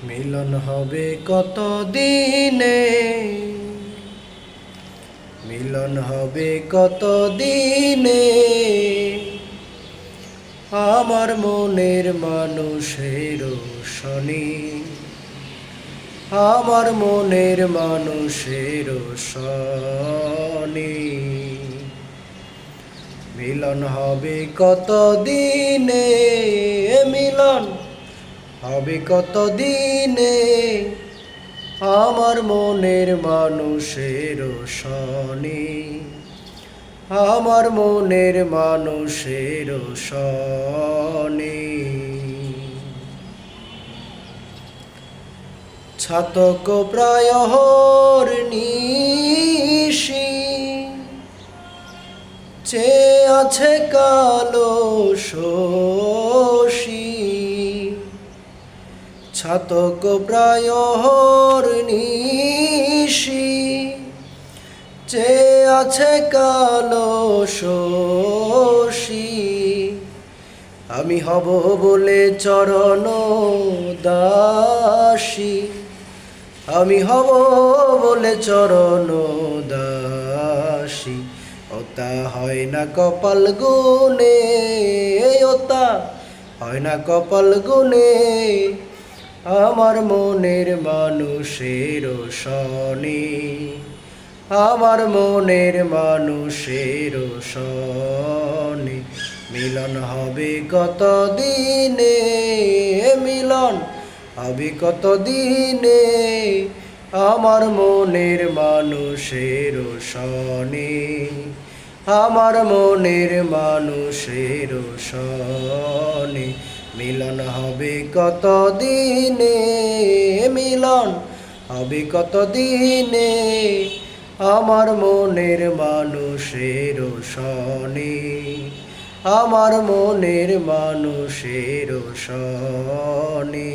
মিলন হবে কত দিনে, মিলন হবে কত দিনে, আমার মনের মানুষের শনি, আমার মনের মানুষের শনি। মিলন হবে কত দিনে, মিলন হবে কত দিনে, আমার মনের মানুষের শনি, আমার মনের মানুষের শনি। ছাতক প্রায় নিশি, চেয়ে আছে কালো শশী। ছাতক প্রায় নিশি, চেয়ে আছে কালো শশী। আমি হব বলে চরণ দাসী, আমি হব বলে চরণ দাসী। ওতা হয় না কপাল গুনে, ওতা হয় না কপাল গুনে, আমার মনের মানুষের শনি, আমার মনের মানুষের শনি। মিলন হবে কত দিনে, মিলন হবে কত দিনে, আমার মনের মানুষের শনি, আমার মনের মানুষের শনি। মিলন হবে কত দিনে, মিলন হবে কত দিনে, আমার মনের মানুষের শনি, আমার মনের মানুষের শনি।